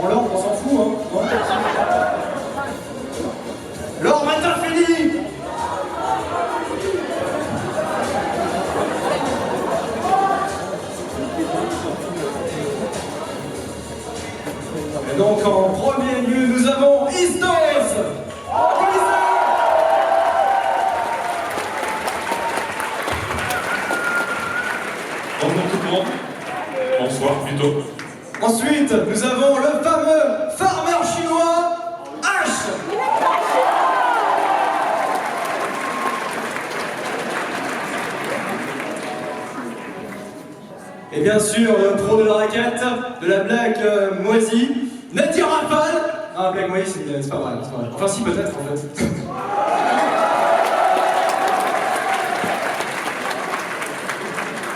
En l'ordre, on s'en fout, hein. Non. L'ordre est infini. Et donc, en premier lieu, nous avons Istos. Bonjour tout le monde. Bonsoir plutôt. Ensuite, nous avons le fameux farmer chinois, H. Et bien sûr, le pro de la raquette, de la blague moisie, Nadia Rafale. Ah, blague moisie, c'est pas vrai, c'est pas vrai. Enfin, si, peut-être en fait.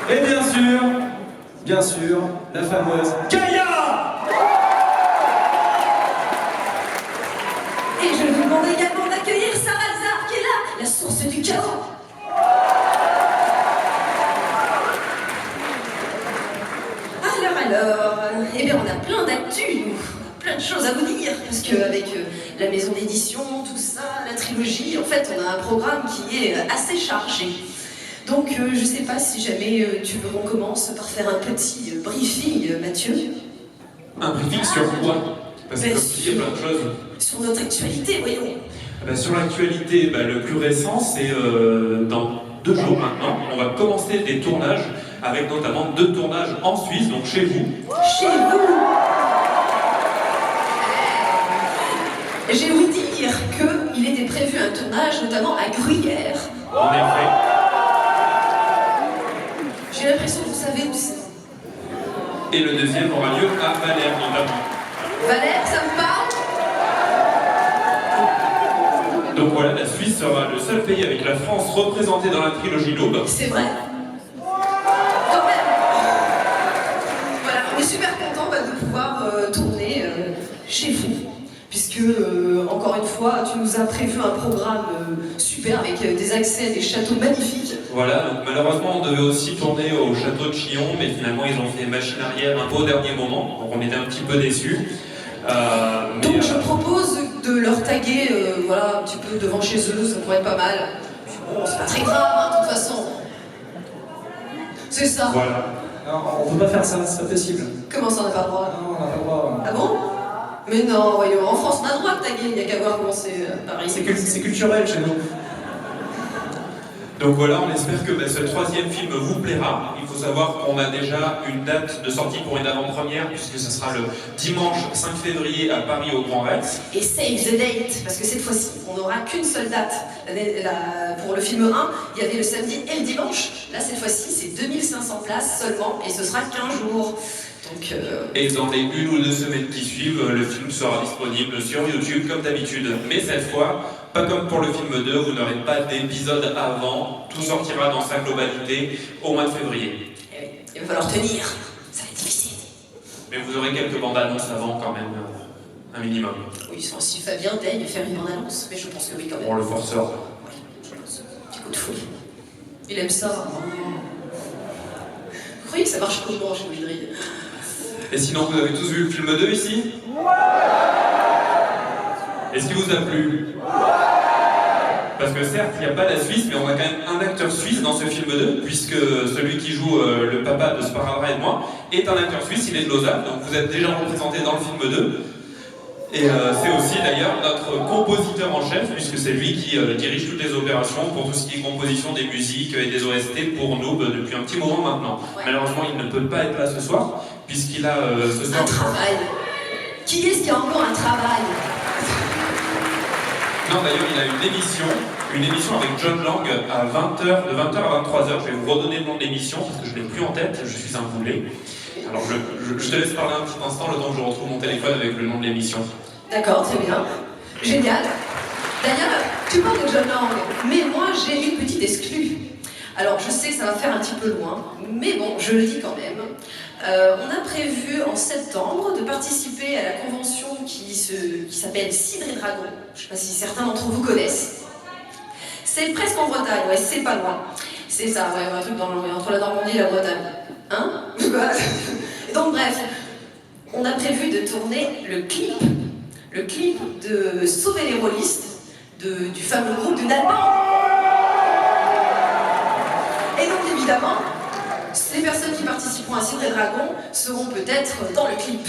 Et bien sûr, la fameuse Kaya. Et je vous demande également d'accueillir Sarah qui est là, la source du chaos. Alors, eh bien on a plein d'actu, nous. Plein de choses à vous dire, parce qu'avec la maison d'édition, tout ça, la trilogie, en fait on a un programme qui est assez chargé. Donc je sais pas si jamais tu veux qu'on commence par faire un petit briefing, Mathieu. Un briefing sur quoi? Parce que comme tu dis, il y a plein de choses. Sur notre actualité, voyons. Sur l'actualité, le plus récent, c'est dans 2 jours maintenant. On va commencer des tournages, avec notamment 2 tournages en Suisse, donc chez vous. Chez vous. J'ai ouï dire qu'il était prévu un tournage, notamment à Gruyère. En effet. J'ai l'impression que vous savez où c'est. Et le deuxième aura lieu à Valère, notamment. Valère, ça vous parle? Donc voilà, la Suisse sera le seul pays avec la France représentée dans la trilogie Lobe. C'est vrai. Quand même. Voilà, on est super contents de pouvoir tourner chez vous. Puisque, encore une fois, tu nous as prévu un programme super avec des accès à des châteaux magnifiques. Voilà, donc malheureusement on devait aussi tourner au château de Chillon, mais finalement ils ont fait machine arrière un peu au dernier moment, donc on était un petit peu déçus. Donc je propose de leur taguer voilà, un petit peu devant chez eux, ça pourrait être pas mal. Bon, c'est pas très grave, hein, de toute façon. C'est ça. Voilà. Non, on peut pas faire ça, c'est pas possible. Comment ça, on n'a pas le droit? Non, on n'a pas le droit. Ah bon? Mais non, voyons, en France, on a le droit de taguer, il n'y a qu'à voir comment c'est à Paris. C'est culturel chez nous. Donc voilà, on espère que ce 3e film vous plaira. Il faut savoir qu'on a déjà une date de sortie pour une avant-première, puisque ce sera le dimanche 5 février à Paris au Grand Rex. Et save the date, parce que cette fois-ci, on n'aura qu'une seule date. Pour le film 1, il y avait le samedi et le dimanche. Là, cette fois-ci, c'est 2500 places seulement, et ce sera 15 jours. Donc, Et dans les 1 ou 2 semaines qui suivent, le film sera disponible sur YouTube comme d'habitude. Mais cette fois, pas comme pour le film 2, vous n'aurez pas d'épisode avant. Tout sortira dans sa globalité au mois de février. eh oui, il va falloir tenir, ça va être difficile. Mais vous aurez quelques bandes annonces avant quand même, un minimum. Oui, si Fabien daigne faire une bande-annonce, mais je pense que oui quand même. On le forcera. Oui, je pense. Petit coup de folie. Il aime ça. Vous croyez que ça marche comment chez Wildry? Et sinon, vous avez tous vu le film 2 ici? Est-ce qu'il vous a plu? Parce que certes, il n'y a pas la Suisse, mais on a quand même un acteur suisse dans ce film 2, puisque celui qui joue le papa de Sparadrap et moi est un acteur suisse, il est de Lausanne, donc vous êtes déjà représenté dans le film 2. Et c'est aussi d'ailleurs notre compositeur en chef, puisque c'est lui qui dirige toutes les opérations pour tout ce qui est composition des musiques et des OST pour nous depuis un petit moment maintenant. Ouais. Malheureusement, il ne peut pas être là ce soir, puisqu'il a ce soir... Un travail. Qui est-ce qui a encore un travail? Non, d'ailleurs, il a une émission avec John Lang à 20h, de 20h à 23h. Je vais vous redonner le nom de l'émission parce que je ne l'ai plus en tête, je suis un boulet. Alors, je te laisse parler un petit instant le temps que je retrouve mon téléphone avec le nom de l'émission. D'accord, très bien. Génial. D'ailleurs, tu parles de John Lang, mais moi j'ai une petite exclue. Alors, je sais que ça va faire un petit peu loin, mais bon, je le dis quand même. On a prévu en septembre de participer à la convention qui s'appelle Cidre et Dragon. Je ne sais pas si certains d'entre vous connaissent. C'est presque en Bretagne, ouais, c'est pas loin. C'est ça, ouais, un truc entre la Normandie et la Bretagne. Hein? Donc bref, on a prévu de tourner le clip de Sauver les rôlistes du fameux groupe du Nalban. Et donc évidemment, les personnes qui participeront à Cidre et Dragon seront peut-être dans le clip.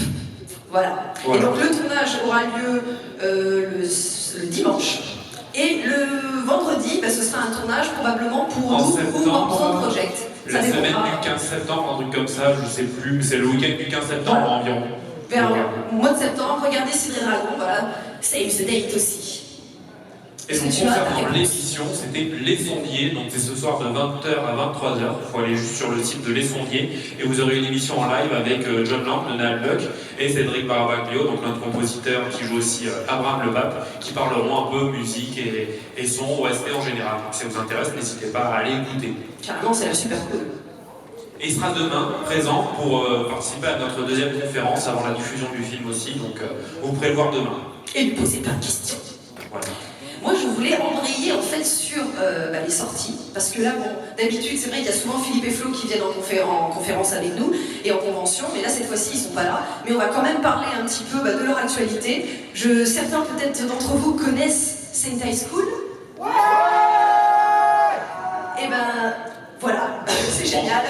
Voilà. Et donc le tournage aura lieu le dimanche. Et le vendredi, ce sera un tournage probablement pour nous ou en Pro Project. La semaine du 15 septembre, un truc comme ça, je sais plus, mais c'est le week-end du 15 septembre environ. Vers le mois de septembre, regardez Cidre et Dragon, voilà. Save the date aussi. Et donc concernant l'émission, c'était Les Sondiers, donc c'est ce soir de 20h à 23h. Il faut aller juste sur le site de Les Sondiers et vous aurez une émission en live avec John Lang de Nalbuck et Cédric Barabaglio, donc notre compositeur qui joue aussi Abraham Le Pape, qui parleront un peu musique et son OST en général. Donc si ça vous intéresse, n'hésitez pas à aller écouter. Carrément, c'est super cool. Et il sera demain présent pour participer à notre deuxième conférence avant la diffusion du film aussi, donc vous pourrez le voir demain. Et lui poser plein de questions. Voilà. Moi, je voulais embrayer en fait sur les sorties, parce que là, bon, d'habitude, c'est vrai qu'il y a souvent Philippe et Flo qui viennent en conférence avec nous et en convention, mais là, cette fois-ci, ils sont pas là. Mais on va quand même parler un petit peu de leur actualité. Certains peut-être d'entre vous connaissent Saint High School. Ouais. Et ben voilà, c'est génial.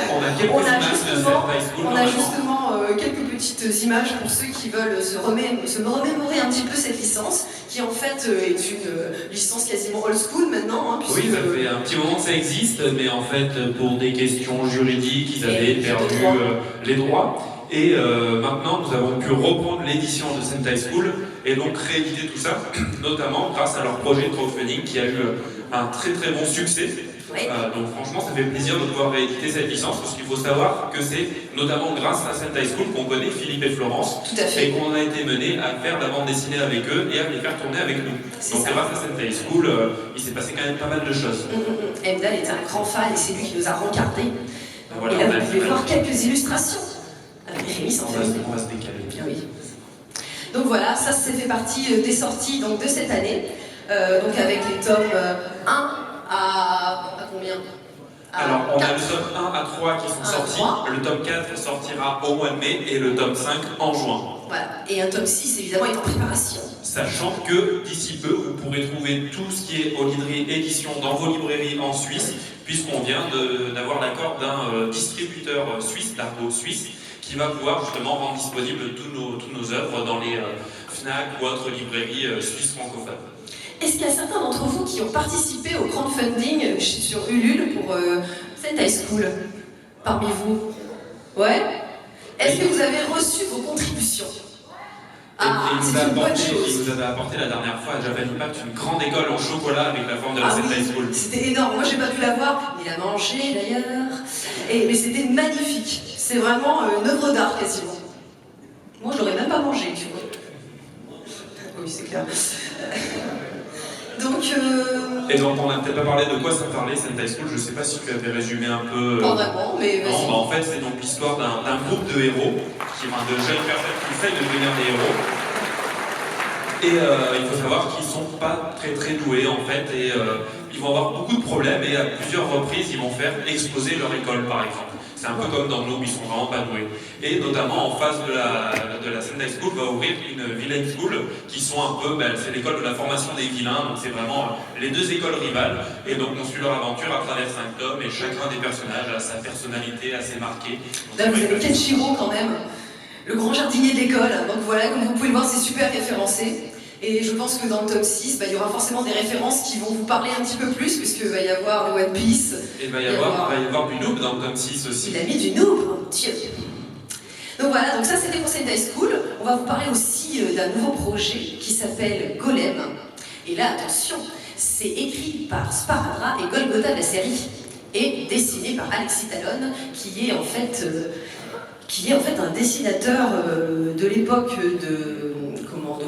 On a justement quelques petites images pour ceux qui veulent se remémorer un petit peu cette licence, qui en fait est une licence quasiment old school maintenant. Hein, oui, ça fait un petit moment que ça existe, mais en fait pour des questions juridiques, ils avaient perdu les droits. Et maintenant, nous avons pu reprendre l'édition de Saint High School et donc rééditer tout ça, notamment grâce à leur projet de crowdfunding qui a eu un très très bon succès. Oui. Donc franchement, ça fait plaisir de pouvoir rééditer cette licence parce qu'il faut savoir que c'est notamment grâce à Saint High School qu'on connaît Philippe et Florence. Tout à fait. Et qu'on a été mené à faire de la bande dessinée avec eux et à les faire tourner avec nous. Donc grâce à Saint High School, il s'est passé quand même pas mal de choses. Emdal était un grand fan et c'est lui qui nous a rencardés. Voilà, et là, vous pouvez voir quelques illustrations. Avec Rémi sans on va se décaler. Bien oui. Donc voilà, ça fait partie des sorties donc, de cette année. Donc avec les tomes 1 à combien? Alors, on a le tome 1 à 3 qui sont sortis, le tome 4 sortira au mois de mai et le tome 5 en juin. Voilà, et un tome 6 évidemment est en préparation. Sachant que d'ici peu, vous pourrez trouver tout ce qui est Olydri Édition dans vos librairies en Suisse, puisqu'on vient d'avoir l'accord d'un distributeur suisse, d'Argo Suisse, qui va pouvoir justement rendre disponible toutes nos œuvres dans les FNAC ou autres librairies suisses francophones. Est-ce qu'il y a certains d'entre vous qui ont participé au crowdfunding sur Ulule pour Saint High School parmi vous? Ouais. Est-ce que vous avez reçu vos contributions? C'est une bonne chose. Il nous avait apporté la dernière fois à Japan Impact une grande école en chocolat avec la forme de la Saint High School. C'était énorme. Moi, j'ai pas pu la voir. Il a mangé d'ailleurs. Mais c'était magnifique. C'est vraiment une œuvre d'art quasiment. Moi, je l'aurais même pas mangé, tu vois. Oui, c'est clair. Et donc on n'a peut-être pas parlé de quoi ça parlait, Saint High School, je sais pas si tu avais résumé un peu... Pas vraiment, mais vas-y. Non, en fait c'est donc l'histoire d'un groupe de héros, de jeunes personnes qui essayent de devenir des héros. Et il faut savoir qu'ils sont pas très très doués en fait, et ils vont avoir beaucoup de problèmes, et à plusieurs reprises ils vont faire exploser leur école par exemple. C'est un peu comme dans Noob, ils sont vraiment pas doués. Et notamment en face de la Saint High School va ouvrir une Villain School qui sont un peu, c'est l'école de la formation des vilains, donc c'est vraiment les deux écoles rivales. Et donc on suit leur aventure à travers 5 tomes et chacun des personnages a sa personnalité assez marquée. Donc, là vous avez Kenshiro quand même, le grand jardinier de l'école. Donc voilà, comme vous pouvez le voir, c'est super référencé. Et je pense que dans le tome 6, il y aura forcément des références qui vont vous parler un petit peu plus, puisqu'il va y avoir le One Piece. Et il va y avoir du noob dans le tome 6 aussi. Il a mis du noob, mon Dieu. Donc voilà, donc ça c'était pour Saint High School. On va vous parler aussi d'un nouveau projet qui s'appelle Golem. Et là, attention, c'est écrit par Sparadrap et Golgotha de la série, et dessiné par Alexis Talon, qui est en fait un dessinateur de l'époque de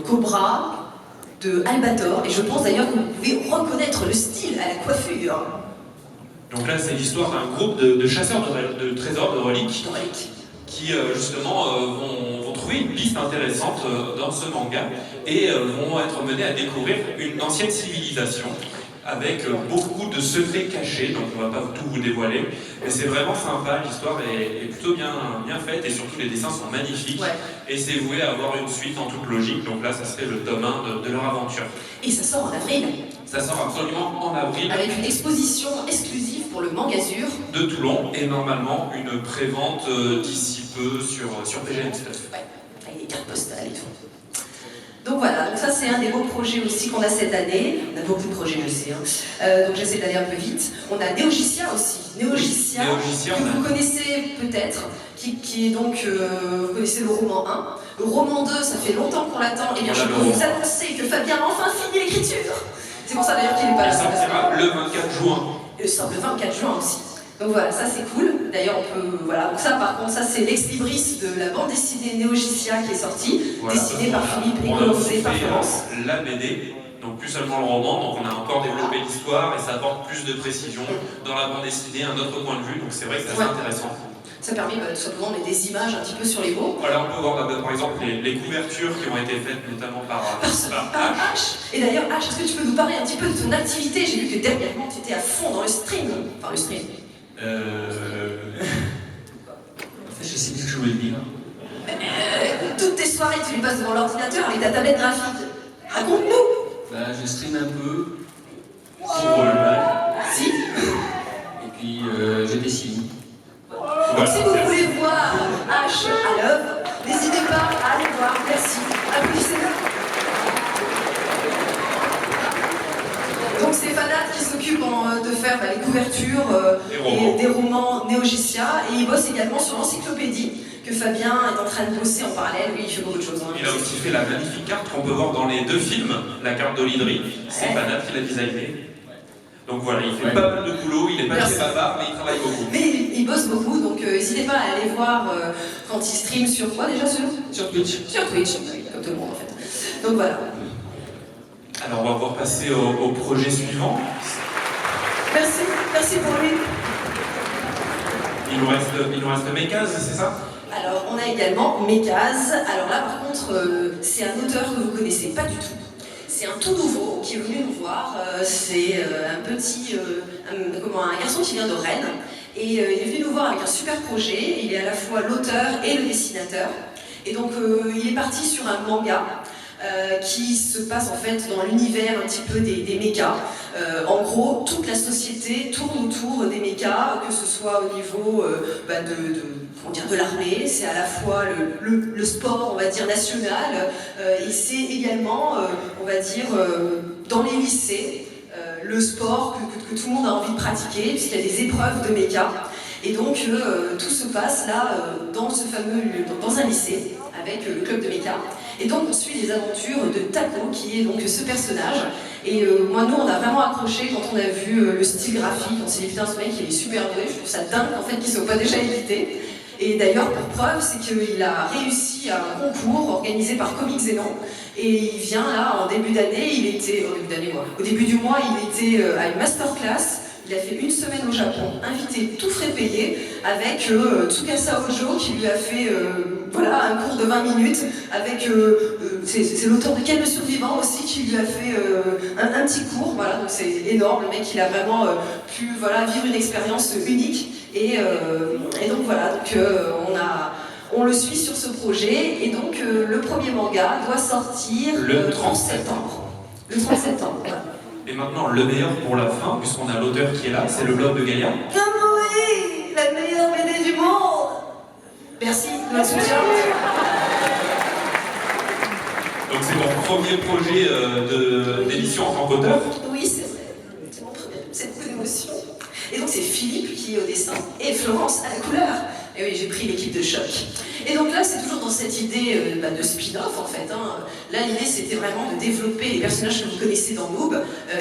Cobra, de Albator, et je pense d'ailleurs que vous pouvez reconnaître le style à la coiffure. Donc là, c'est l'histoire d'un groupe de chasseurs de trésors, de reliques, qui justement vont trouver une piste intéressante dans ce manga et vont être menés à découvrir une ancienne civilisation avec beaucoup de secrets cachés, donc on va pas tout vous dévoiler. Mais c'est vraiment sympa, l'histoire est plutôt bien faite et surtout les dessins sont magnifiques. Ouais. Et c'est voué à avoir une suite en toute logique, donc là ça serait le tome 1 de leur aventure. Et ça sort en avril, Ça sort absolument en avril avec une exposition exclusive pour le Mangazur. de Toulon et normalement une prévente d'ici peu sur PGM Stuff. Ouais, avec des cartes postales et tout. Donc voilà, donc ça c'est un des beaux projets aussi qu'on a cette année. On a beaucoup de projets, je sais. Donc j'essaie d'aller un peu vite. On a Néogicia aussi. Néogicia, Néogicia, que vous connaissez peut-être, qui est donc, vous connaissez le roman 1. Le roman 2, ça fait longtemps qu'on l'attend. Et bien je peux vous annoncer que Fabien a enfin fini l'écriture. C'est pour ça d'ailleurs qu'il n'est pas Il là. sortira le 24 juin. Il sort le 24 juin aussi. Donc voilà, ça c'est cool. D'ailleurs, on peut. Voilà. Donc ça, par contre, ça c'est l'ex-libris de la bande dessinée Néogicia qui est sortie, Voilà, dessinée par Philippe et on a colorisée aussi par fait Florence. la BD, donc plus seulement le roman, donc on a encore développé l'histoire et ça apporte plus de précision dans la bande dessinée, un autre point de vue, donc c'est vrai que c'est assez intéressant. Ça permet tout simplement de mettre des images un petit peu sur les mots. Voilà, on peut voir par exemple les couvertures qui ont été faites notamment par H. Et d'ailleurs, H, est-ce que tu peux nous parler un petit peu de ton activité? J'ai vu que dernièrement tu étais à fond dans le stream. Enfin, le stream. En fait, je sais plus ce que je voulais dire. Toutes tes soirées, tu les passes devant l'ordinateur avec ta tablette graphique. Raconte-nous. Bah, je stream un peu pour le mal. Si. Et puis, je dessine. Donc, si vous voulez voir H à l'œuvre, n'hésitez pas à aller voir. Merci. Applaudissez-le. Donc c'est Fanat qui s'occupe de faire les couvertures et des romans Néogicia, et il bosse également sur l'encyclopédie que Fabien est en train de bosser en parallèle. Lui, il fait beaucoup de choses. Il a aussi fait la magnifique carte qu'on peut voir dans les 2 films, la carte d'Olydri, c'est Fanat qui l'a designée. Donc voilà, il fait pas mal de boulot, il est pas très bavard, mais il travaille beaucoup. Mais il bosse beaucoup, donc n'hésitez pas à aller voir quand il stream sur quoi déjà Sur Twitch. Sur Twitch, comme tout le monde en fait. Donc voilà. Alors on va pouvoir passer au projet suivant. Merci pour lui. Il nous reste Mécase, c'est ça? Alors on a également Mécase. Alors là par contre, c'est un auteur que vous connaissez pas du tout. C'est un tout nouveau qui est venu nous voir. C'est un garçon qui vient de Rennes. Et il est venu nous voir avec un super projet. Il est à la fois l'auteur et le dessinateur. Et donc il est parti sur un manga qui se passe en fait dans l'univers un petit peu des mechas. En gros, toute la société tourne autour des mechas, que ce soit au niveau de l'armée, c'est à la fois le sport, on va dire, national, et c'est également, on va dire, dans les lycées, le sport que tout le monde a envie de pratiquer, puisqu'il y a des épreuves de mechas. Et donc, tout se passe là, dans un lycée, avec le club de mecha. Et donc, on suit les aventures de Taco, qui est donc ce personnage. Et nous, on a vraiment accroché quand on a vu le style graphique. On s'est dit, putain, ce mec, il est super doué. Je trouve ça dingue, en fait, qu'ils ne soient pas déjà édités. Et d'ailleurs, pour preuve, c'est qu'il a réussi à un concours organisé par Comics Zénon. Et il vient là, en début d'année, au début du mois, il était à une masterclass. Il a fait une semaine au Japon, invité, tout frais payé, avec Tsukasa Ojo qui lui a fait un cours de 20 minutes, avec c'est l'auteur de Quel le survivant aussi qui lui a fait un petit cours. Voilà, donc c'est énorme, le mec il a vraiment pu vivre une expérience unique. Et donc voilà, on le suit sur ce projet, et donc le premier manga doit sortir le 30 septembre. Le 30 septembre, voilà. Et maintenant, le meilleur pour la fin, puisqu'on a l'auteur qui est là, c'est le blog de Gaïa. Comme oui, la meilleure BD du monde. Merci de votre soutien. Donc c'est mon premier projet d'édition en tant qu'auteur. Oui, c'est vrai. C'est mon premier. C'est beaucoup d'émotion. Et donc c'est Philippe qui est au dessin et Florence à la couleur. Et oui, j'ai pris l'équipe de choc. Et donc là, c'est toujours dans cette idée de spin-off en fait. Là, l'idée c'était vraiment de développer les personnages que vous connaissez dans Noob,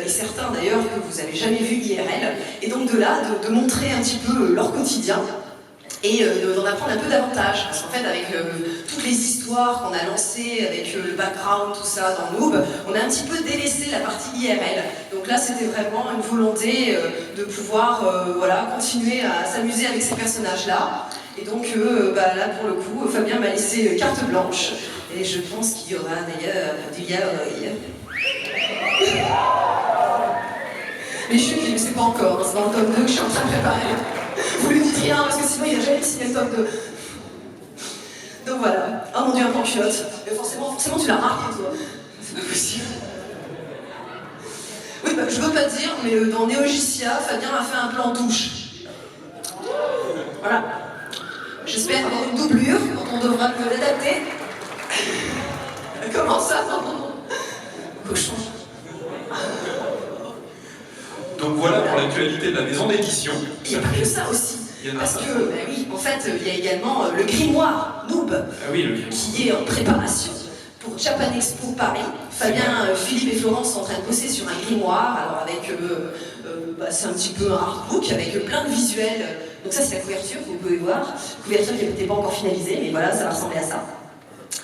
et certains d'ailleurs que vous n'avez jamais vus IRL. Et donc de là, de montrer un petit peu leur quotidien. Et d'en apprendre un peu davantage. Parce qu'en fait, avec toutes les histoires qu'on a lancées, avec le background, tout ça dans Noob, on a un petit peu délaissé la partie IRL. Donc là, c'était vraiment une volonté de pouvoir continuer à s'amuser avec ces personnages-là. Et donc là, pour le coup, Fabien m'a laissé carte blanche. Et je pense qu'il y aura d'ailleurs du yaoi. pas encore, hein, c'est dans le tome 2 que je suis en train de préparer. Vous lui dites rien parce que sinon il a jamais signé le tome 2. Donc voilà. Oh mon dieu, un plan culotte. Mais forcément tu l'as remarqué toi. C'est pas possible. Oui, bah, je veux pas te dire, mais dans Néogicia, Fabien a fait un plan douche. Voilà. J'espère avoir une doublure quand on devra me l'adapter. Comment ça? Cochon. Donc voilà pour l'actualité de la maison d'édition. Il n'y a pas que ça aussi. Il y en a Parce pas. que, bah oui, en fait, il y a également le grimoire Noob Ah oui, le film. qui est en préparation pour Japan Expo Paris. Fabien, Philippe et Florence sont en train de bosser sur un grimoire, alors avec, c'est un petit peu un artbook avec plein de visuels. Donc ça c'est la couverture, vous pouvez voir. Couverture qui n'était pas encore finalisée, mais voilà, ça va ressembler à ça.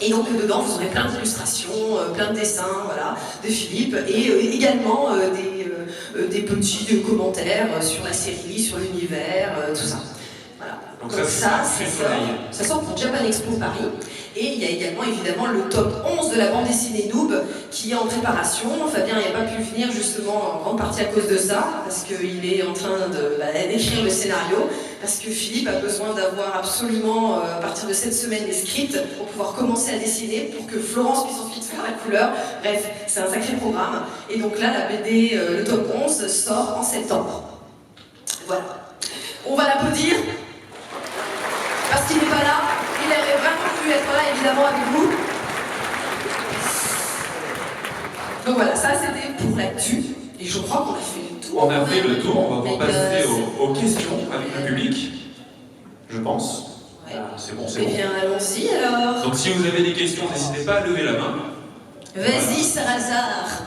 Et donc dedans vous aurez plein d'illustrations, plein de dessins, voilà, de Philippe, et également des petits commentaires sur la série, sur l'univers, tout ça. Voilà. Donc ça sort pour Japan Expo Paris. Et il y a également évidemment le top 11 de la bande dessinée Noob qui est en préparation. Fabien n'a pas pu venir justement en grande partie à cause de ça, parce qu'il est en train d'écrire le scénario, parce que Philippe a besoin d'avoir absolument, à partir de cette semaine, les scripts pour pouvoir commencer à dessiner, pour que Florence puisse ensuite faire la couleur. Bref, c'est un sacré programme. Et donc là, la BD, le top 11, sort en septembre. Voilà. On va l'applaudir, parce qu'il n'est pas là. Il aurait vraiment pu être là, évidemment, avec vous. Donc voilà, ça c'était pour l'actu. Et je crois qu'on a fait le tour. On a fait le tour, on va pouvoir passer aux questions avec le public, je pense. Ouais. C'est bon, Eh bien, allons-y alors. Donc si vous avez des questions, n'hésitez pas à lever la main. Vas-y, Sarazar.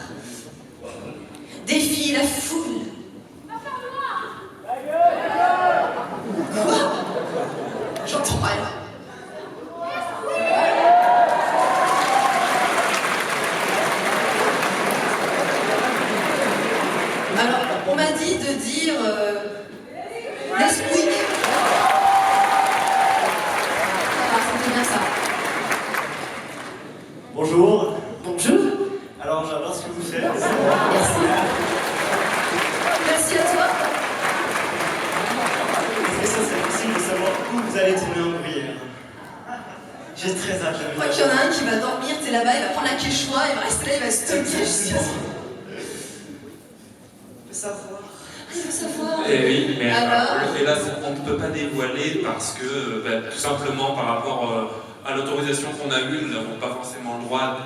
Défie la foule. Quoi? J'entends rien. Alors, on m'a dit de dire Nesquik. Ah, c'était bien ça. Bonjour. Bonjour. Alors j'adore ce que vous faites. Merci. Merci à toi. Est-ce que ça c'est possible de savoir où vous allez tourner en bruyère? J'ai très hâte de Je crois qu'il y en a un qui va dormir, t'es là-bas, il va prendre la quechua, il va rester là, il va stocker jusqu'à ce qu'il veut savoir. Ah, il veut savoir. Eh oui, mais Alors et là, on ne peut pas dévoiler parce que, tout simplement par rapport à l'autorisation qu'on a eue, nous n'avons pas forcément le droit,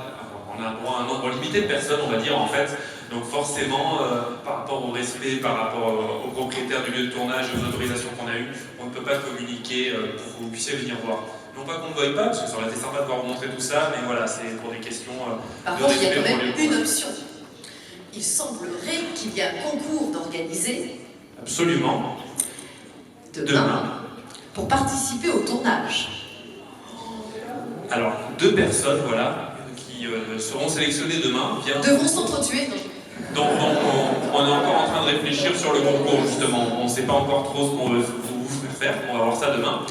on a le droit à un nombre limité de personnes, on va dire, en fait. Donc forcément, par rapport au respect, par rapport aux propriétaires du lieu de tournage et aux autorisations qu'on a eues, on ne peut pas communiquer pour que vous puissiez venir voir. Non pas qu'on ne veuille pas, parce que ça aurait été sympa de pouvoir vous montrer tout ça, mais voilà, c'est pour des questions Par de contre, il y a respect quand pour même les une option. Il semblerait qu'il y a un concours d'organiser Absolument. demain pour participer au tournage. Alors, 2 personnes, voilà, qui seront sélectionnées demain. Devront s'entretuer. Donc on est encore en train de réfléchir sur le concours, justement. On ne sait pas encore trop ce qu'on veut vous faire. On va voir ça demain.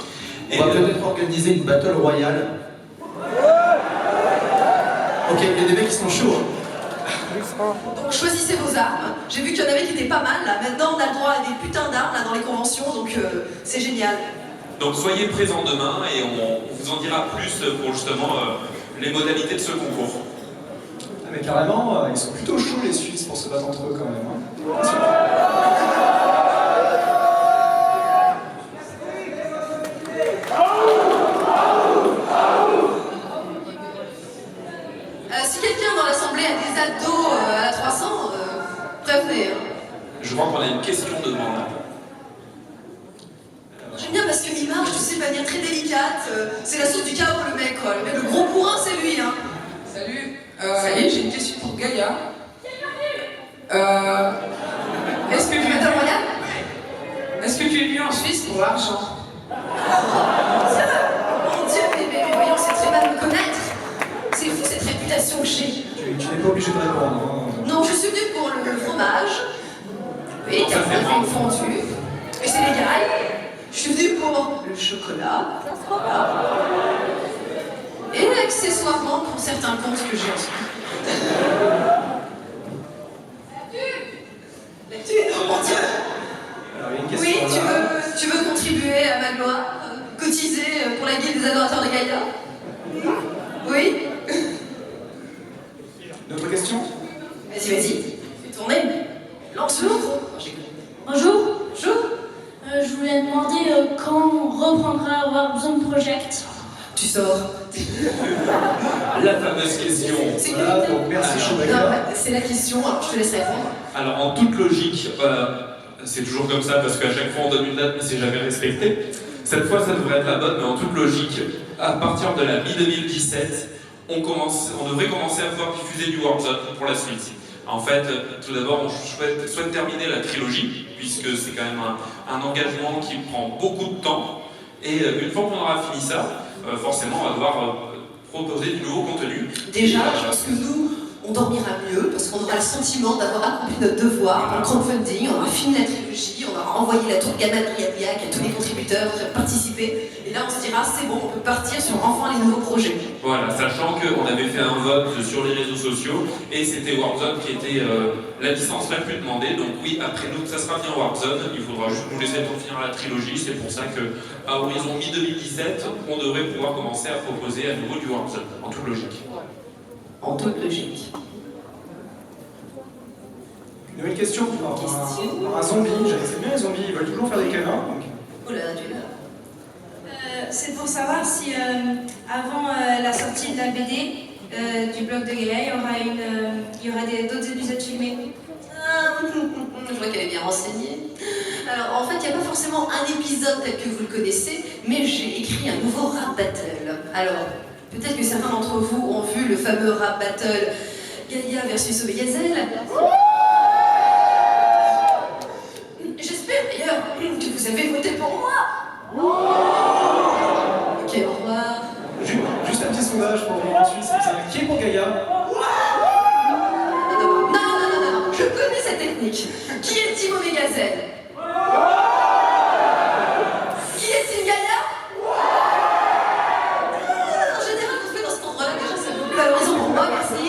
On va peut-être organiser une battle royale. Ok, il y a des mecs qui sont chauds. Hein. Donc choisissez vos armes. J'ai vu qu'il y en avait qui étaient pas mal là. Maintenant on a le droit à des putains d'armes là dans les conventions, donc c'est génial. Donc soyez présents demain et on vous en dira plus pour justement les modalités de ce concours. Ah, mais carrément, ils sont plutôt chauds les Suisses pour se battre entre eux quand même. Hein. Si quelqu'un dans l'assemblée a des ados à la 300, prévenez. Hein. Je vois qu'on a une question devant là. J'aime bien parce qu'il marche, tu sais, de manière très délicate. C'est la source du chaos, le mec, quoi. Le gros bourrin, c'est lui, hein. Salut, Salut. j'ai une question pour Gaïa. Est-ce que tu Madame es Royale est-ce que tu es venu en Suisse pour l'argent? Mon Dieu, mais voyons, c'est très mal me connaître. C'est fou cette réputation que j'ai. Tu n'es pas obligé de répondre. Hein. Non, je suis venue pour le fromage. Oui, Ça fait une fondue. Et c'est légal. Je suis venue pour le chocolat. Voilà. Et accessoirement pour certains comptes que j'ai ensuite. La thune, oh mon Dieu! sors? La fameuse question. C'est Voilà, une- donc merci Alors, Chewbacca. Non, c'est la question, alors je te laisse répondre. Alors en toute logique, c'est toujours comme ça parce qu'à chaque fois on donne une date mais c'est jamais respecté. Cette fois ça devrait être la bonne, mais en toute logique, à partir de la mi-2017, on devrait commencer à pouvoir diffuser du Warzone pour la suite. En fait, tout d'abord, on souhaite terminer la trilogie, puisque c'est quand même un engagement qui prend beaucoup de temps. Et une fois qu'on aura fini ça, forcément on va devoir proposer du nouveau contenu. Déjà, je pense que nous, on dormira mieux parce qu'on aura le sentiment d'avoir accompli notre devoir en crowdfunding, on aura fini la trilogie, on aura envoyé la tour gamma de Briabiac à tous les contributeurs qui ont participé, et là on se dira c'est bon, on peut partir sur enfin les nouveaux projets. Voilà, sachant qu'on avait fait un vote sur les réseaux sociaux et c'était Warzone qui était la licence la plus demandée. Donc oui, après nous, ça sera bien Warzone. Il faudra juste nous laisser le temps de finir la trilogie. C'est pour ça qu'à horizon mi-2017, on devrait pouvoir commencer à proposer à nouveau du Warzone, en toute logique. En toute logique. Une nouvelle question pour un zombie. C'est bien les zombies, ils veulent toujours faire des câlins. Donc... Oh là là, tu l'as. C'est pour savoir si avant la sortie de la BD du blog de Gaïa, il y aura d'autres épisodes filmés. Ah, je vois qu'elle est bien renseignée. Alors, en fait, il n'y a pas forcément un épisode tel que vous le connaissez, mais j'ai écrit un nouveau rap battle. Alors, peut-être que certains d'entre vous ont vu le fameux rap battle Gaïa versus Obeyazel. J'espère d'ailleurs que vous avez voté pour moi. Ok, au revoir. Juste un petit sondage pour voir en Suisse, comme ça. Qui est pour Gaïa? Non, je connais cette technique. Qui est Team Obeyazel? Qui est Team Gaïa? En général, on se fait dans cet endroit-là, déjà, ça vous plaît. Raison pour moi, merci.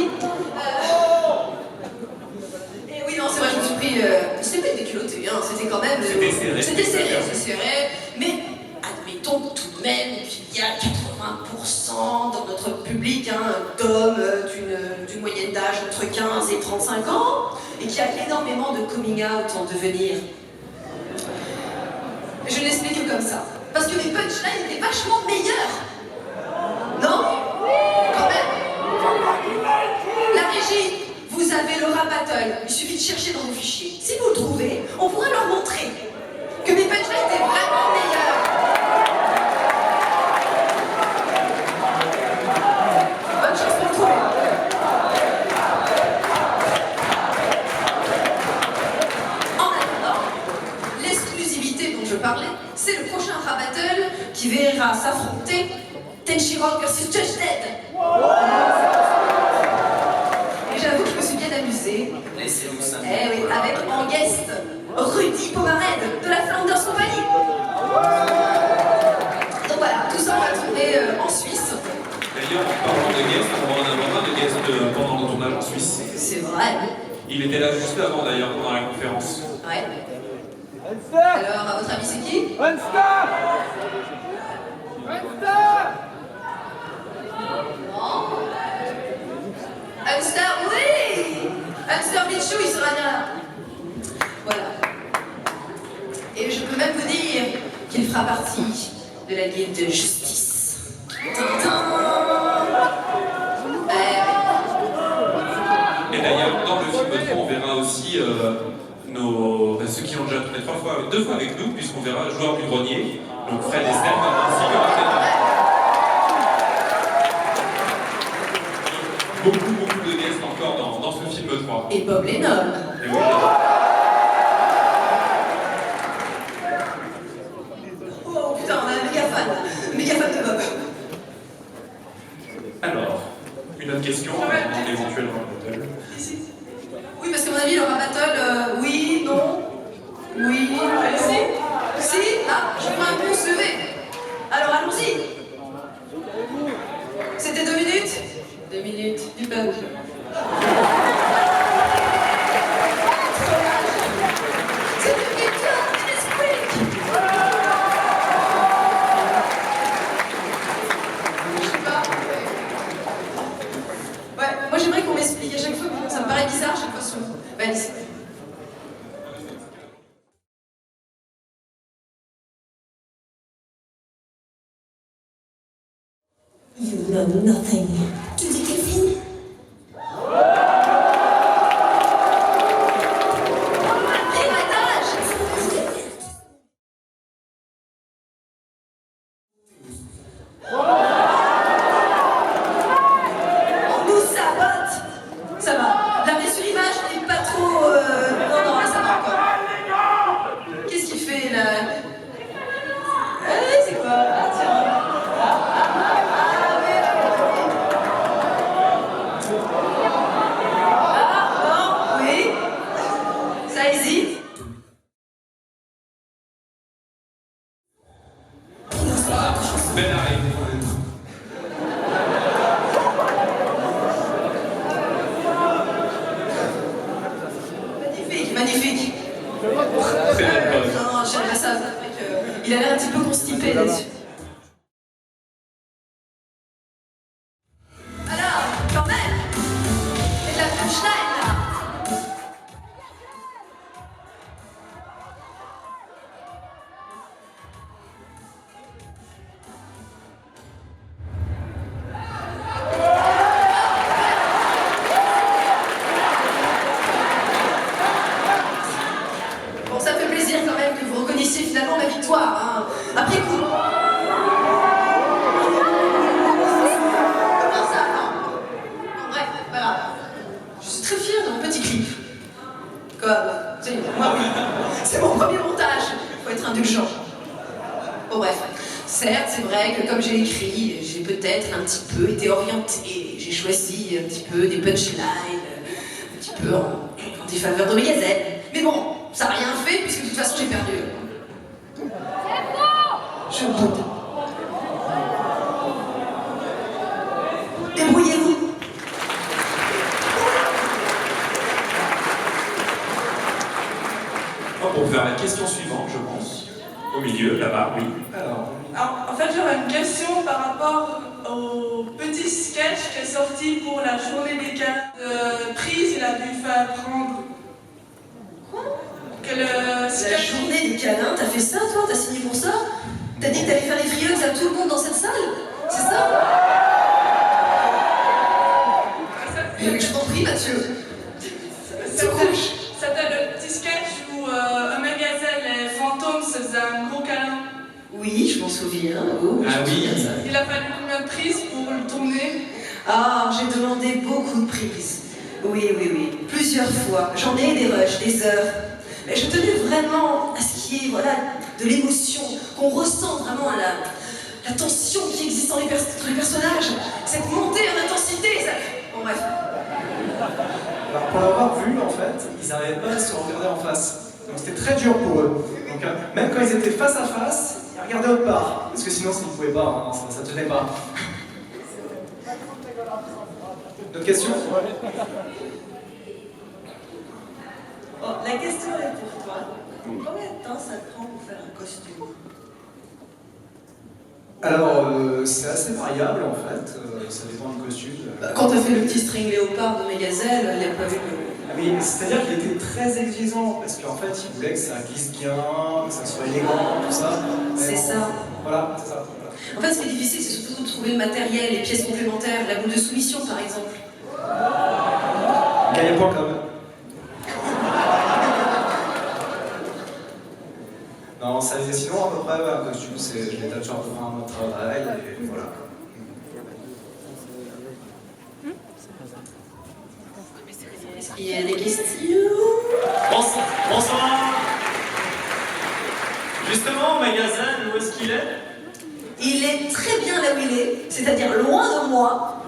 Et oui, non, c'est vrai, je me suis pris. C'était pas déculotté, hein, c'était quand même. C'était serré. C'était serré. Mais admettons tout de même qu'il y a 80% dans notre public d'hommes d'une moyenne d'âge entre 15 et 35 ans et qui a énormément de coming out en devenir. Je l'explique comme ça. Parce que mes punchlines étaient vachement meilleurs. Non? Quand même. La régie, vous avez le rap battle. Il suffit de chercher dans vos fichiers. Si vous le trouvez, on pourra leur montrer que mes punchlines étaient vraiment meilleurs. Bonne chance pour le trouver. En attendant, l'exclusivité dont je parlais, c'est le prochain rap battle qui verra s'affronter Tenchirock versus Judge Dead. Et j'avoue que je me suis bien amusée. Laissez-nous ça. Eh oui, avec en guest Rudy Pomarède de la Flanders Company. Donc voilà, tout ça on va tourner en Suisse. D'ailleurs, en parlant de guest, on va en avoir un de guest pendant le tournage en Suisse. C'est vrai. Il était là juste avant d'ailleurs pendant la conférence. Ouais. Alors, à votre avis, c'est qui? Non. Unstar, oui. Unstar Bichou, il sera là. Voilà. Et je peux même vous dire qu'il fera partie de la Guilde de Justice. Tintin. Et d'ailleurs, dans le film 3, on verra aussi ceux qui ont déjà tourné deux fois avec nous, puisqu'on verra Joueur du Grenier, donc Fred et Steph, ainsi que Raphaël. Beaucoup de guests encore dans ce film 3. Et Bob Lennon. Et oui. Oh putain, on a un méga fan de Bob. Alors, une autre question avant un éventuel battle. Oui, parce qu'à mon avis, le rap battle, oui, non, oui, si, ah, je vois un pouce levé. Alors allons-y. C'était 2 minutes? 2 minutes du peuple. C'est une victoire de l'esprit. Je sais pas. Ouais, moi j'aimerais qu'on m'explique à chaque fois, ça me paraît bizarre à chaque fois sur Valise. know nothing. Tu dis quel film? Ça va. L'arrêt sur image n'est pas trop. Non, non, là, ça va encore. Qu'est-ce qu'il fait là? C'est quoi? Ah, tiens. Ah, non, oui. Ça hésite. Bel arrêt. Magnifique, magnifique. Très belle pause. Non, non, j'aimerais ça. Il a l'air un petit peu constipé là-dessus. Alors, quand même, c'est de la punchline là. Bon, ça fait plaisir quand même que vous reconnaissiez finalement ma victoire, hein. Après coup. Comment ça, non? Bon, bref, pas grave. Je suis très fière de mon petit clip. Comme, moi oui, c'est mon premier montage. Faut être indulgent. Bon, bref. Certes, c'est vrai que comme j'ai écrit, j'ai peut-être un petit peu été orientée. J'ai choisi un petit peu des punchlines, un petit peu en défaveur de mes gazelles. Mais bon, ça n'a rien fait puisque de toute façon j'ai perdu. Je doute. Débrouillez-vous. On peut faire la question suivante, je pense. Au milieu, là-bas, oui. Alors, en fait, j'aurais une question par rapport au petit sketch qui est sorti pour la journée des câlins. Prise, il a dû faire prendre. Quoi? Que le La sketch. journée des câlins, t'as fait ça toi? T'as signé pour ça? T'as dit que t'allais faire les frieuses à tout le monde dans cette salle? C'est ça? Je t'en prie, Mathieu. C'était le petit sketch où un magasin, les fantômes, se faisaient un gros câlin. Oui, je m'en souviens. Oh, Ah je me oui. souviens de ça. Il a fallu combien de prises pour le tourner? Ah, j'ai demandé beaucoup de prises. Oui, oui, oui. Plusieurs fois. J'en ai des rushs, des heures. Mais je tenais vraiment à ce qu'il y ait, voilà, de l'émotion, qu'on ressent vraiment à la tension qui existe dans les personnages. Cette montée en intensité. Ça... Bon, bref. Alors pour l'avoir vu, en fait, ils n'arrivaient pas à se regarder en face. Donc c'était très dur pour eux. Donc même quand ils étaient face à face, ils regardaient autre part. Parce que sinon, ils ne pouvaient pas, hein, ça tenait pas. D'autres questions? Oh, la question est pour toi. Combien de temps ça te prend pour faire un costume? Alors, c'est assez variable en fait, ça dépend du costume. Quand t'as fait le petit string léopard de mes gazelles, elle n'a pas vu le... Ah, mais c'est-à-dire qu'il était très exigeant, parce qu'en fait, il voulait que ça glisse bien, que ça soit élégant, tout ça. C'est ça. Voilà, c'est ça. Voilà. En fait, ce qui est difficile, c'est surtout de trouver le matériel, les pièces complémentaires, la boule de soumission par exemple. Gagne.com. Non, ça, sinon, à peu près, ouais, un costume, je les tape sur à peu près un mois de travail, et voilà. Est-ce qu'il y a des questions? Bonsoir. Justement, au magasin, où est-ce qu'il est? Il est très bien là où il est, c'est-à-dire loin de moi.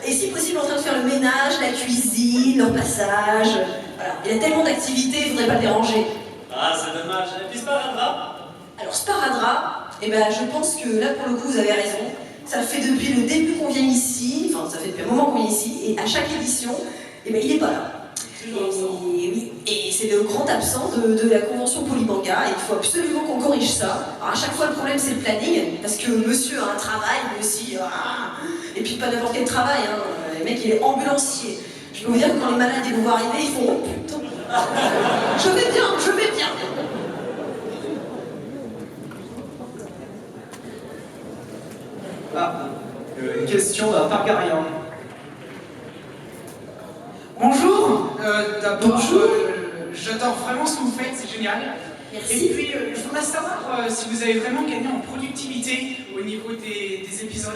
Et si possible en train de faire le ménage, la cuisine, le repassage. Voilà. Il a tellement d'activités, il ne faudrait pas le déranger. Ah, c'est dommage. Et puis Sparadrap? Alors Sparadrap, eh ben, je pense que là pour le coup vous avez raison. Ça fait depuis le début qu'on vient ici, enfin ça fait depuis un moment qu'on vient ici, et à chaque édition, eh ben, il n'est pas là. Et c'est le grand absent de la convention Polybanga, et il faut absolument qu'on corrige ça. Alors à chaque fois le problème c'est le planning, parce que monsieur a un travail, lui aussi, et puis pas n'importe quel travail, hein. Le mec il est ambulancier. Je peux vous dire que quand les malades ils vont arriver, ils font oh putain, je vais bien, je vais bien. Ah, Une question d'un Targaryen. Bonjour. D'abord, j'adore vraiment ce que vous faites, c'est génial. Merci. Et puis, je voudrais savoir si vous avez vraiment gagné en productivité au niveau des épisodes.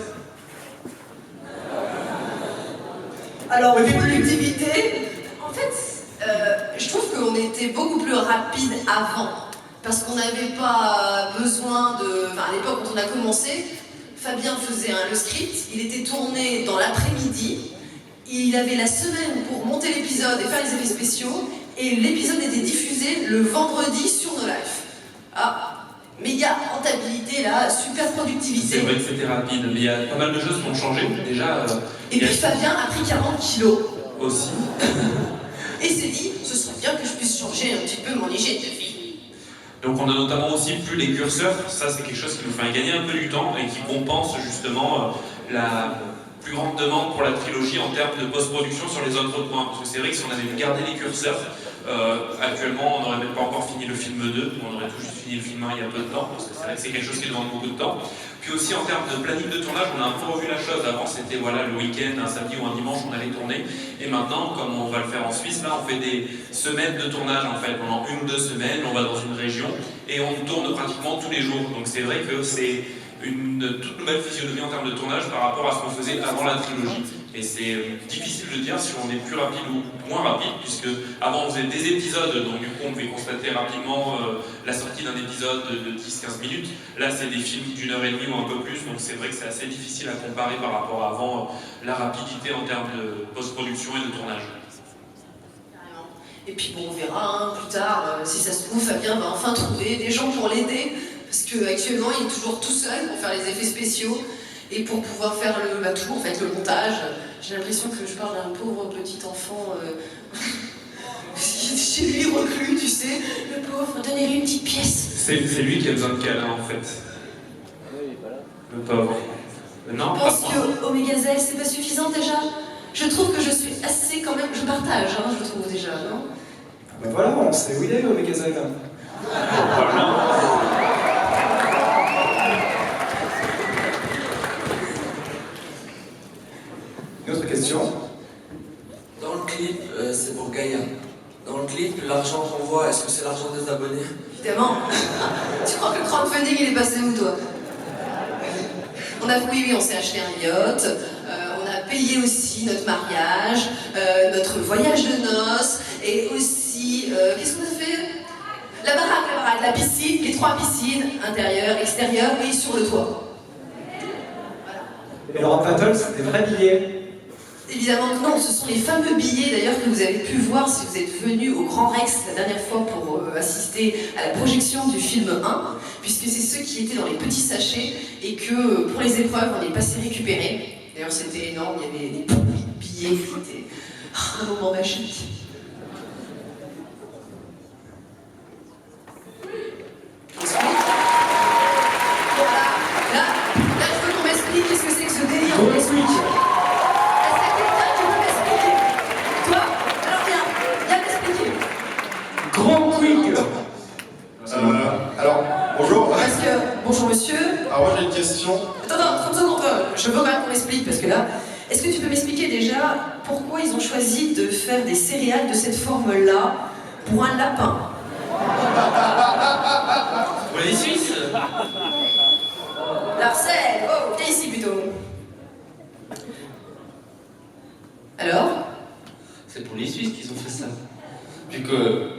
Alors, productivité, en fait, je trouve qu'on était beaucoup plus rapide avant. Parce qu'on n'avait pas besoin de... Enfin, à l'époque, quand on a commencé, Fabien faisait le script, il était tourné dans l'après-midi, il avait la semaine pour monter l'épisode et faire les effets spéciaux, et l'épisode était diffusé le vendredi sur nos lives. Ah, méga rentabilité là, super productivité. C'est vrai que c'était rapide, mais il y a pas mal de choses qui ont changé. Déjà, et puis Fabien a pris 40 kilos. Aussi. Et s'est dit, ce serait bien que je puisse changer un petit peu mon hygiène de vie. Donc on a notamment aussi plus les curseurs, ça c'est quelque chose qui nous fait gagner un peu du temps et qui compense justement la plus grande demande pour la trilogie en termes de post-production sur les autres points. Parce que c'est vrai que si on avait gardé les curseurs, actuellement on n'aurait même pas encore fini le film 2, on aurait tout juste fini le film 1 il y a peu de temps, parce que c'est vrai que c'est quelque chose qui demande beaucoup de temps. Puis aussi en termes de planning de tournage, on a un peu revu la chose. Avant c'était voilà, le week-end, un samedi ou un dimanche on allait tourner. Et maintenant, comme on va le faire en Suisse, là on fait des semaines de tournage en fait. Pendant 1 ou 2 semaines, on va dans une région et on tourne pratiquement tous les jours. Donc c'est vrai que c'est une toute nouvelle physionomie en termes de tournage par rapport à ce qu'on faisait avant la trilogie. Et c'est difficile de dire si on est plus rapide ou moins rapide, puisque avant on faisait des épisodes, donc du coup on pouvait constater rapidement la sortie d'un épisode de 10-15 minutes. Là c'est des films d'1h30 ou un peu plus, donc c'est vrai que c'est assez difficile à comparer par rapport à avant la rapidité en termes de post-production et de tournage. Et puis bon, on verra plus tard, si ça se trouve, Fabien va enfin trouver des gens pour l'aider, parce qu'actuellement il est toujours tout seul pour faire les effets spéciaux et pour pouvoir faire tout, en fait, le montage. J'ai l'impression que je parle d'un pauvre petit enfant chez lui reclus, tu sais, le pauvre, donnez-lui une petite pièce. C'est lui qui a besoin de câlin en fait. Le pauvre. Non, je pense que Omega-Z, c'est pas suffisant déjà. Je trouve que je suis assez quand même, je partage, je trouve déjà, non? Ben voilà, on sait où il est, Omega-Z. Voilà. Une autre question? Dans le clip, c'est pour Gaïa. Dans le clip, l'argent qu'on voit, est-ce que c'est l'argent des abonnés? Évidemment. Tu crois que le crowdfunding, il est passé où, toi? Oui, on s'est acheté un yacht, on a payé aussi notre mariage, notre voyage de noces, et aussi, qu'est-ce qu'on a fait? La baraque, la piscine, les 3 piscines, intérieure, extérieure, et sur le toit. Voilà. Et le rap battle, c'est des vrais billets? Évidemment que non, ce sont les fameux billets d'ailleurs que vous avez pu voir si vous êtes venu au Grand Rex la dernière fois pour assister à la projection du film 1, puisque c'est ceux qui étaient dans les petits sachets et que pour les épreuves on est passé récupérer. D'ailleurs c'était énorme, il y avait des billets, c'était un moment magique. Là, je veux qu'on m'explique qu'est-ce que c'est que ce délire. On m'explique. Alors, bonjour. Bonjour monsieur. Alors moi j'ai une question. Attends, 30 secondes, je veux quand même qu'on m'explique parce que là, est-ce que tu peux m'expliquer déjà pourquoi ils ont choisi de faire des céréales de cette forme-là pour un lapin? Pour les Suisses. Larcène, oh, viens ici plutôt. Alors? C'est pour les Suisses qu'ils ont fait ça. Vu que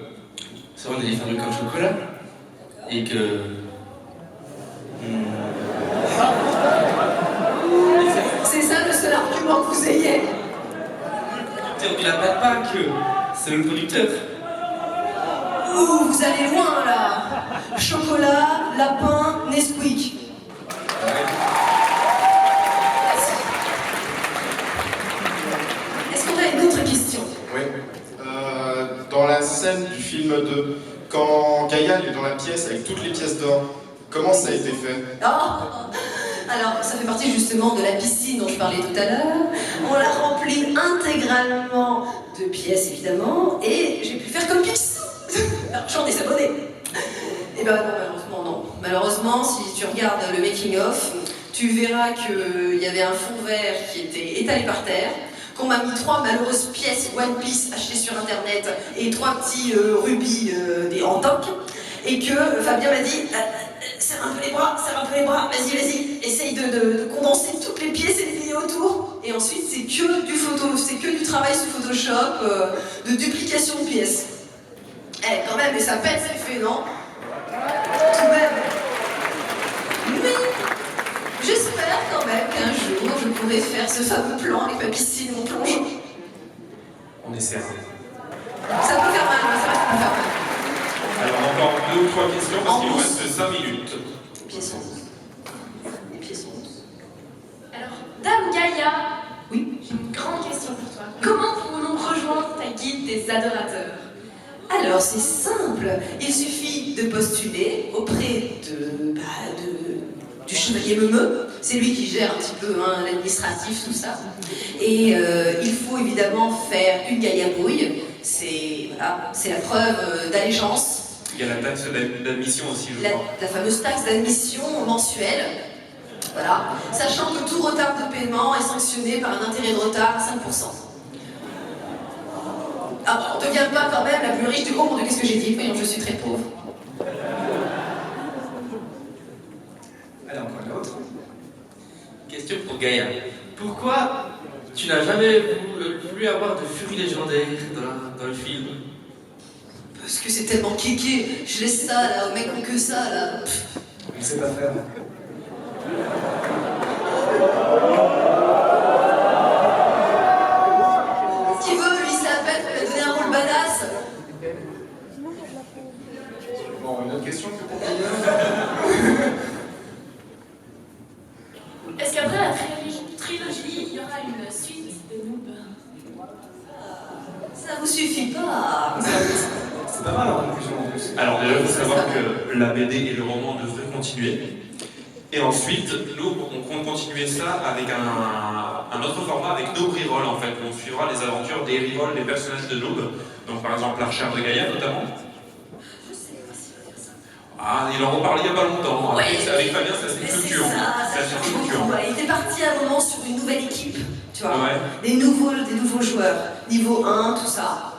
ça on est fabriqués en chocolat et que c'est ça le seul argument que vous ayez? le producteur du lapin de Pâques, c'est le producteur. Ouh, vous allez loin là. Chocolat, lapin, Nesquik. Est-ce qu'on a une autre question? Oui. Dans la scène du film 2, quand Gaïa est dans la pièce avec toutes les pièces d'or, comment ça a été fait? Alors, ça fait partie justement de la piscine dont je parlais tout à l'heure. On l'a remplie intégralement de pièces, évidemment, et j'ai pu faire comme Picsou. L'argent des abonnés. Eh ben non, malheureusement, non. Malheureusement, si tu regardes le making-of, tu verras qu'il y avait un fond vert qui était étalé par terre, qu'on m'a mis 3 malheureuses pièces One Piece achetées sur internet et 3 petits rubis en toc, et que Fabien m'a dit serre un peu les bras, vas-y, essaye de condenser toutes les pièces et les lier autour. Et ensuite, c'est que du travail sous Photoshop, de duplication de pièces. Quand même, mais ça pète, ça fait, non? Tout de même. Mais j'espère quand même qu'un jour, je pourrai faire ce fameux plan avec ma piscine, mon plongeon. On essaie. Ça peut faire mal, ça peut faire mal. Alors encore 2 ou 3 questions parce qu'il nous reste 5 minutes. Les pieds sont roses. Alors, Dame Gaïa, oui, j'ai une grande question pour toi. Comment pouvons-nous rejoindre ta guilde des adorateurs? Alors, c'est simple. Il suffit de postuler auprès du chevalier Meumeux. C'est lui qui gère un petit peu l'administratif, tout ça. Et il faut évidemment faire une Gaïa-brouille. C'est la preuve d'allégeance. Il y a la taxe d'admission aussi, je crois. La fameuse taxe d'admission mensuelle. Voilà. Sachant que tout retard de paiement est sanctionné par un intérêt de retard à 5%. Ah, on ne devient pas quand même la plus riche du monde. Qu'est-ce que j'ai dit? Voyons, je suis très pauvre. Allez, encore une autre. Question pour Gaïa. Pourquoi tu n'as jamais voulu avoir de furie légendaire dans le film? Parce que c'est tellement kéké. Je laisse ça là, aux mecs qui ont que ça là. On ne sait pas faire. Qui veut, lui, c'est la peine, on lui a donné un rôle badass. Bon, une autre question que pour Est-ce qu'après la trilogie, il y aura une suite de Noob? Ça vous suffit pas. C'est pas mal en conclusion en plus. Alors déjà, il faut savoir que la BD et le roman devraient continuer. Et ensuite, nous, on compte continuer ça avec un autre format, avec Noob Reroll en fait. On suivra les aventures des Reroll des personnages de Noob. Donc par exemple l'archère de Gaïa notamment. Ah, il en reparlait il n'y a pas longtemps. Ouais. Avec Fabien, ça c'est fluctuant. Ça fluctuant. Il était parti à un moment sur une nouvelle équipe, tu vois. Ouais. Des nouveaux joueurs. Niveau 1, tout ça.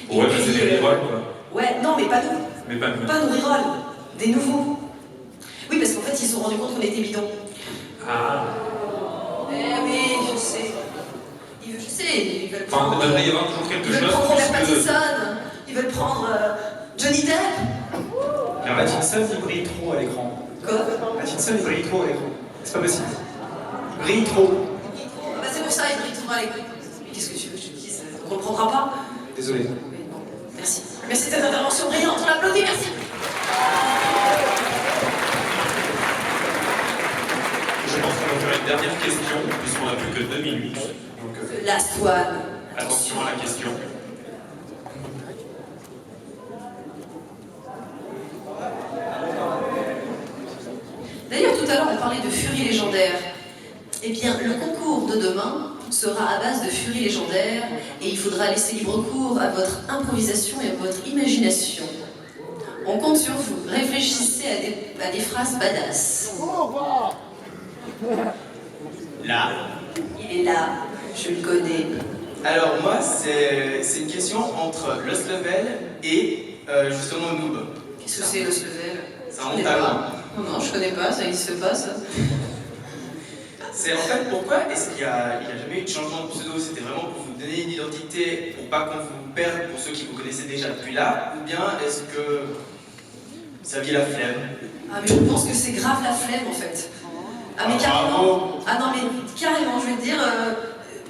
Ouais, bah c'est des Reroll quoi. Ouais, non, mais pas nous. Mais pas nous. Pas nos Reroll. Des nouveaux. Oui, parce qu'en fait, ils se sont rendus compte qu'on était bidons. Ah. Eh oui, je sais. Je sais, ils veulent prendre... Enfin, il devrait y avoir toujours quelque chose. Ils veulent prendre Robert puisque... Pattinson. Ils veulent prendre Johnny Depp. Pattinson, il brille trop à l'écran. Quoi? Pattinson, il brille trop à l'écran. C'est pas possible. Il brille trop. Bah, c'est pour ça, il brille trop à l'écran. Mais qu'est-ce que tu veux que je te dise? On comprendra pas? Désolé. Merci. Merci de cette intervention brillante. On l'applaudit, merci. Je pense qu'on va faire une dernière question, puisqu'on n'a plus que 2 minutes. Donc, Last one. attention à la question. D'ailleurs, tout à l'heure, on parlait de furie légendaire. Eh bien, le concours de demain sera à base de furie légendaire et il faudra laisser libre cours à votre improvisation et à votre imagination. On compte sur vous. Réfléchissez à des phrases badass. Là. Il est là, je le connais. Alors moi, c'est une question entre Lost Level et justement Noob. Qu'est-ce que c'est Lost Level? Ça remonte à loin. Non, je connais pas, ça n'existe pas ça. C'est en fait pourquoi est-ce qu'il n'y a jamais eu de changement de pseudo? C'était vraiment pour vous donner une identité, pour pas qu'on vous perde pour ceux qui vous connaissaient déjà depuis là? Ou bien est-ce que vous aviez la flemme? Ah mais je pense que c'est grave la flemme en fait. Ah mais carrément. Ah non mais carrément, je vais te dire,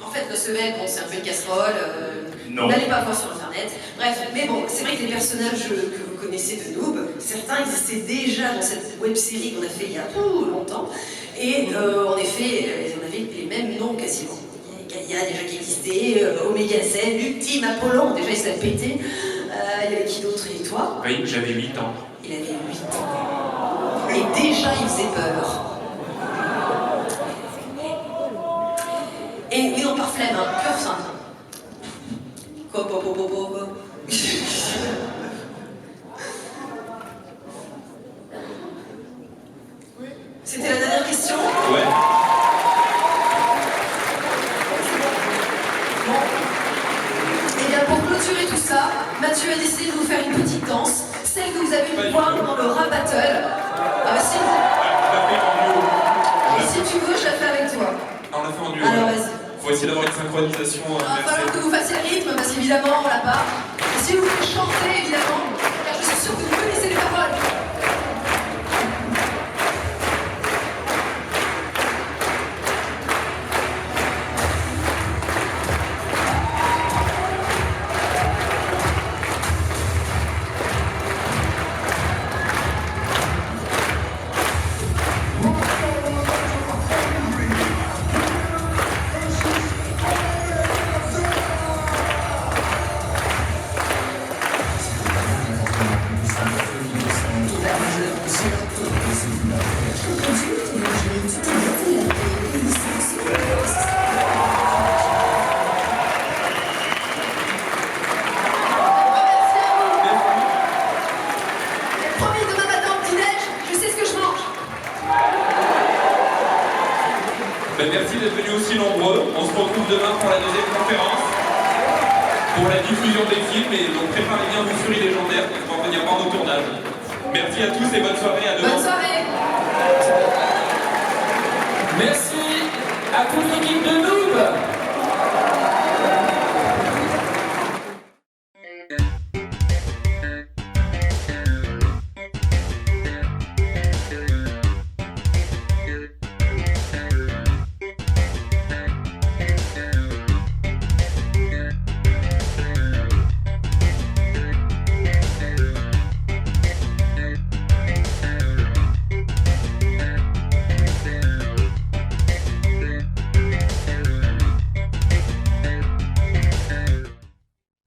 en fait Lost Level, bon c'est un peu une casserole, n'allez pas voir sur internet. Bref, mais bon, c'est vrai que les personnages que vous connaissez de Noob, certains existaient déjà dans cette web série qu'on a fait il y a longtemps. Et en effet, on avait les mêmes noms quasiment. Gaïa déjà qui existait, Oméga Zen, l'ultime Apollon, déjà il s'est pété. Il y avait qui d'autre? Et toi? Oui, j'avais 8 ans. Il avait 8 ans. Et déjà il faisait peur. Et oui, non, par flemme, hein, pur sang. Quoi. C'était la dernière question? Ouais. Mathieu a décidé de vous faire une petite danse, celle que vous avez pu voir dans le rap battle. Si tu veux, je la fais avec toi. On l'a fait en duo. Alors vas-y. Faut essayer d'avoir une synchronisation. Il va falloir que vous fassiez le rythme parce qu'évidemment on l'a pas. Et si vous voulez chanter évidemment, car je suis sûre que vous connaissez les paroles. Merci d'être venus aussi nombreux. On se retrouve demain pour la deuxième conférence, pour la diffusion des films. Et donc préparez bien vos furies légendaires qui vont venir voir nos tournages. Merci à tous et bonne soirée. À demain. Bonne soirée. Merci à toute l'équipe de Noob.